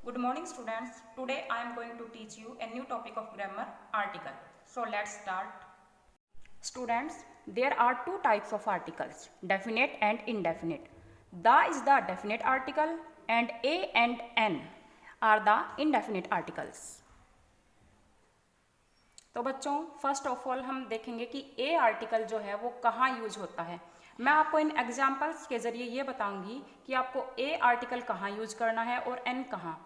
Good morning students. Today I am going to teach you a new topic of grammar, article. So let's start. Students, there are two types of articles, definite and indefinite. The is the definite article and a and n are the indefinite articles. तो बच्चों first of all हम देखेंगे कि ए article जो है वो कहाँ use होता है। मैं आपको इन एग्जाम्पल्स के जरिए ये बताऊंगी कि आपको ए आर्टिकल कहाँ यूज करना है और एन कहाँ।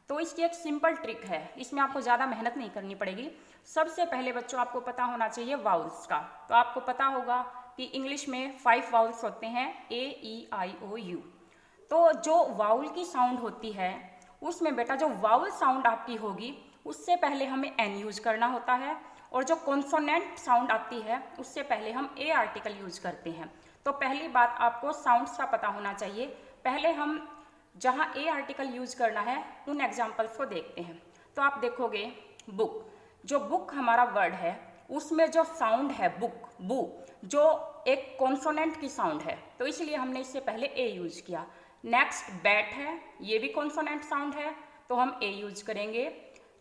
तो इसकी एक सिंपल ट्रिक है, इसमें आपको ज़्यादा मेहनत नहीं करनी पड़ेगी। सबसे पहले बच्चों आपको पता होना चाहिए वाउल्स का। तो आपको पता होगा कि इंग्लिश में 5 वाउल्स होते हैं, ए ई आई ओ यू। तो जो वाउल की साउंड होती है उसमें बेटा जो वाउल साउंड आपकी होगी उससे पहले हमें एन यूज करना होता है, और जो कॉन्सोनेंट साउंड आती है उससे पहले हम ए आर्टिकल यूज करते हैं। तो पहली बात आपको साउंड्स का पता होना चाहिए। पहले हम जहाँ ए आर्टिकल यूज करना है उन एग्जाम्पल्स को देखते हैं। तो आप देखोगे बुक, जो बुक हमारा वर्ड है उसमें जो साउंड है बुक बू, जो एक कॉन्सोनेंट की साउंड है, तो इसलिए हमने इससे पहले ए यूज किया। नेक्स्ट बैट है, ये भी कॉन्सोनेंट साउंड है तो हम ए यूज करेंगे।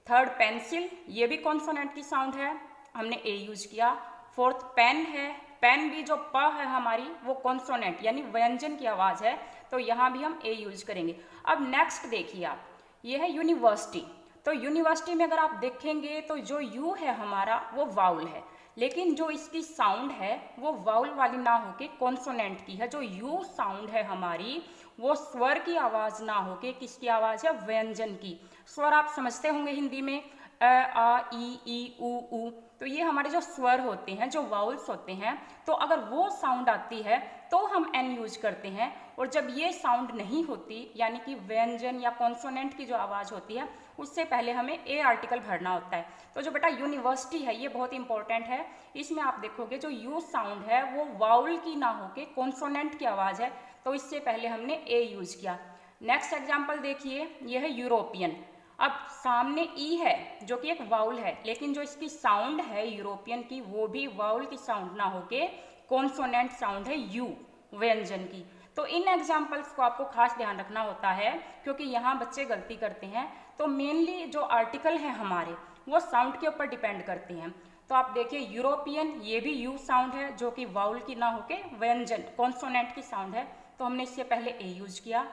थर्ड पेंसिल, ये भी कॉन्सोनेंट की साउंड है, हमने ए यूज किया। फोर्थ पेन है, पेन भी जो प है हमारी वो कॉन्सोनेंट यानी व्यंजन की आवाज़ है, तो यहाँ भी हम ए यूज करेंगे। अब नेक्स्ट देखिए आप, ये है यूनिवर्सिटी। तो यूनिवर्सिटी में अगर आप देखेंगे तो जो यू है हमारा वो वाउल है, लेकिन जो इसकी साउंड है वो वाउल वाली ना होके कॉन्सोनेंट की है। जो यू साउंड है हमारी वो स्वर की आवाज़ ना होके किसकी आवाज़ है, व्यंजन की। स्वर आप समझते होंगे हिंदी में अ आ ई ऊ ऊ, तो ये हमारे जो स्वर होते हैं, जो वाउल्स होते हैं, तो अगर वो साउंड आती है तो हम एन यूज करते हैं। और जब ये साउंड नहीं होती यानी कि व्यंजन या कॉन्सोनेंट की जो आवाज़ होती है उससे पहले हमें ए आर्टिकल भरना होता है। तो जो बेटा यूनिवर्सिटी है ये बहुत इंपॉर्टेंट है। इसमें आप देखोगे जो यू साउंड है वो वाउल की ना होके कॉन्सोनेंट की आवाज़ है, तो इससे पहले हमने ए यूज किया। नेक्स्ट एग्जाम्पल देखिए, ये है यूरोपियन। अब सामने ई है जो कि एक वाउल है, लेकिन जो इसकी साउंड है यूरोपियन की वो भी वाउल की साउंड ना होके कॉन्सोनेंट साउंड है यू, व्यंजन की। तो इन एग्जाम्पल्स को आपको खास ध्यान रखना होता है क्योंकि यहाँ बच्चे गलती करते हैं। तो मेनली जो आर्टिकल हैं हमारे वो साउंड के ऊपर डिपेंड करते हैं। तो आप देखिए यूरोपियन, ये भी यू साउंड है जो कि वाउल की ना होके व्यंजन कॉन्सोनेंट की साउंड है, तो हमने इससे पहले ए यूज किया।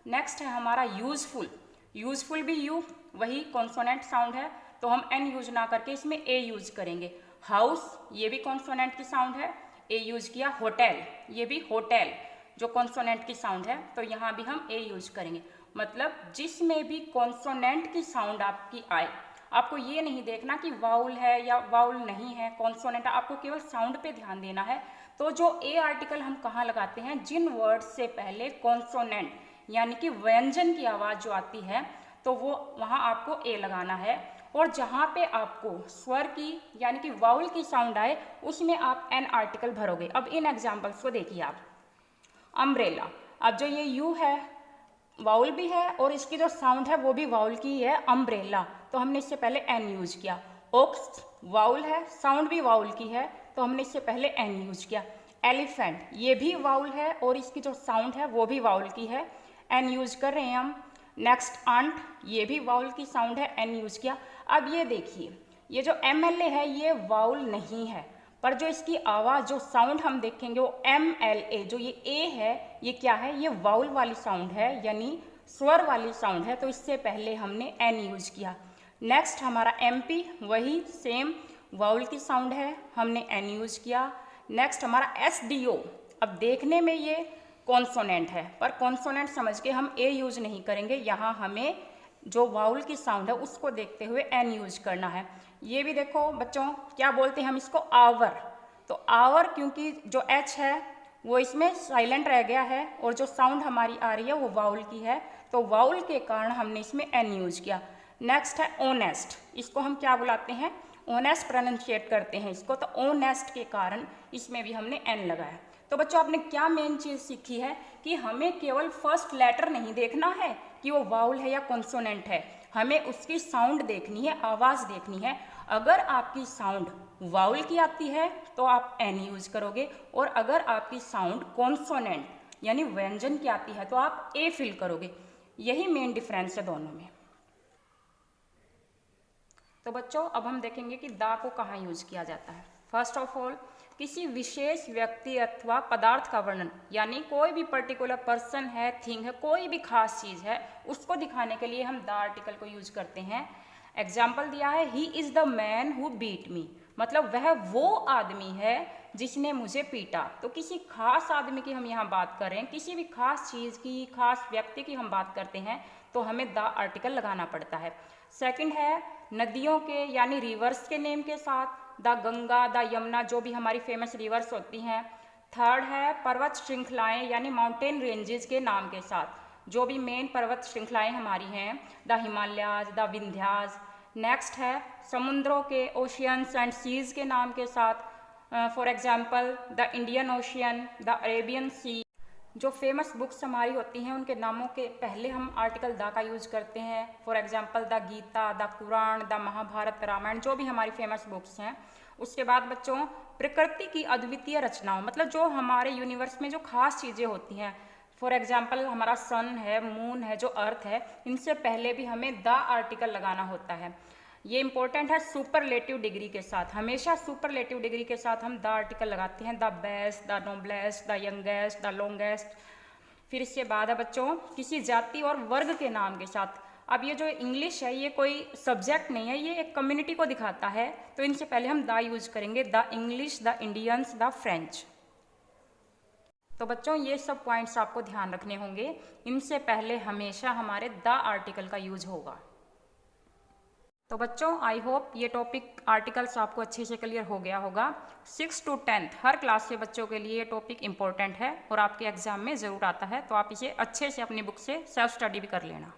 नेक्स्ट है हमारा यूजफुल, यूजफुल भी यू वही कॉन्सोनेंट साउंड है, तो हम एन यूज ना करके इसमें ए यूज करेंगे। हाउस, ये भी कॉन्सोनेंट की साउंड है, ए यूज किया। होटल, ये भी होटल जो कॉन्सोनेंट की साउंड है, तो यहाँ भी हम ए यूज करेंगे। मतलब जिसमें भी कॉन्सोनेंट की साउंड आपकी आए, आपको ये नहीं देखना कि वाउल है या वाउल नहीं है, कॉन्सोनेंट, आपको केवल साउंड पे ध्यान देना है। तो जो ए आर्टिकल हम कहाँ लगाते हैं, जिन वर्ड से पहले कॉन्सोनेंट यानी कि व्यंजन की आवाज़ जो आती है तो वो वहाँ आपको ए लगाना है। और जहाँ पे आपको स्वर की यानी कि वाउल की साउंड आए उसमें आप एन आर्टिकल भरोगे। अब इन एग्जाम्पल्स को देखिए आप। अम्ब्रेला, अब जो ये यू है वाउल भी है और इसकी जो साउंड है वो भी वाउल की है, अम्ब्रेला, तो हमने इससे पहले एन यूज किया। ओक्स वाउल है, साउंड भी वाउल की है, तो हमने इससे पहले एन यूज किया। एलिफेंट, ये भी वाउल है और इसकी जो साउंड है वो भी वाउल की है, एन यूज कर रहे हैं हम। नेक्स्ट अंट, ये भी वाउल की साउंड है, एन यूज किया। अब ये देखिए, ये जो MLA है ये वाउल नहीं है, पर जो इसकी आवाज़ जो साउंड हम देखेंगे वो MLA, जो ये ए है ये क्या है, ये वाउल वाली साउंड है यानी स्वर वाली साउंड है, तो इससे पहले हमने एन यूज किया। नेक्स्ट हमारा MP, वही सेम वाउल की साउंड है, हमने एन यूज किया। नेक्स्ट हमारा SDO, अब देखने में ये कॉन्सोनेंट है पर कॉन्सोनेंट समझ के हम ए यूज नहीं करेंगे, यहाँ हमें जो वाउल की साउंड है उसको देखते हुए एन यूज करना है। ये भी देखो बच्चों क्या बोलते हैं हम इसको, आवर। तो आवर क्योंकि जो एच है वो इसमें साइलेंट रह गया है और जो साउंड हमारी आ रही है वो वाउल की है, तो वाउल के कारण हमने इसमें एन यूज किया। नेक्स्ट है ओनेस्ट, इसको हम क्या बुलाते हैं, ओनेस्ट प्रोनाउंशिएट करते हैं इसको, तो ओनेस्ट के कारण इसमें भी हमने एन लगाया। तो बच्चों आपने क्या मेन चीज़ सीखी है कि हमें केवल फर्स्ट लेटर नहीं देखना है कि वो वाउल है या कॉन्सोनेंट है, हमें उसकी साउंड देखनी है, आवाज़ देखनी है। अगर आपकी साउंड वाउल की आती है तो आप एन यूज करोगे, और अगर आपकी साउंड कॉन्सोनेंट यानी व्यंजन की आती है तो आप ए फिल करोगे। यही मेन डिफरेंस है दोनों में। तो बच्चों अब हम देखेंगे कि द को कहाँ यूज किया जाता है। फर्स्ट ऑफ ऑल, किसी विशेष व्यक्ति अथवा पदार्थ का वर्णन, यानी कोई भी पर्टिकुलर पर्सन है, थिंग है, कोई भी खास चीज है, उसको दिखाने के लिए हम द आर्टिकल को यूज करते हैं। एग्जाम्पल दिया है, he is the man who beat me, मतलब वह वो आदमी है जिसने मुझे पीटा। तो किसी खास आदमी की हम यहाँ बात करें, किसी भी खास चीज की, खास व्यक्ति की हम बात करते हैं, तो हमें द आर्टिकल लगाना पड़ता है। सेकंड है, नदियों के यानी रिवर्स के नेम के साथ, द गंगा, द यमुना, जो भी हमारी फेमस रिवर्स होती हैं। थर्ड है, पर्वत श्रृंखलाएं यानी माउंटेन रेंजेस के नाम के साथ, जो भी मेन पर्वत श्रृंखलाएं हमारी हैं, the Himalayas, the Vindhyas. Next है, समुद्रों के, ओशियंस एंड सीज के नाम के साथ, for example the Indian ocean, the Arabian sea. जो फेमस बुक्स हमारी होती हैं उनके नामों के पहले हम आर्टिकल द का यूज करते हैं। For example the Gita, the Quran, the Mahabharata, Ramayana, जो भी हमारी फेमस बुक्स हैं। उसके बाद बच्चों, प्रकृति की अद्वितीय रचनाओं, मतलब जो हमारे यूनिवर्स में जो खास चीज़ें होती हैं, फॉर एग्जाम्पल हमारा सन है, मून है, जो अर्थ है, इनसे पहले भी हमें द आर्टिकल लगाना होता है। ये इंपॉर्टेंट है सुपरलेटिव डिग्री के साथ, हमेशा सुपरलेटिव डिग्री के साथ हम द आर्टिकल लगाते हैं। The best, the noblest, the youngest, the longest. फिर इसके बाद है बच्चों, किसी जाति और वर्ग के नाम के साथ। अब ये जो इंग्लिश है ये कोई सब्जेक्ट नहीं है, ये एक कम्युनिटी को दिखाता है, तो इनसे पहले हम द यूज करेंगे। The English, the Indians, the French. तो बच्चों ये सब पॉइंट्स आपको ध्यान रखने होंगे, इनसे पहले हमेशा हमारे द आर्टिकल का यूज होगा। तो बच्चों आई होप ये टॉपिक आर्टिकल्स आपको अच्छे से क्लियर हो गया होगा। 6 to 10 हर क्लास के बच्चों के लिए ये टॉपिक इंपॉर्टेंट है और आपके एग्जाम में ज़रूर आता है, तो आप इसे अच्छे से अपनी बुक से सेल्फ स्टडी भी कर लेना।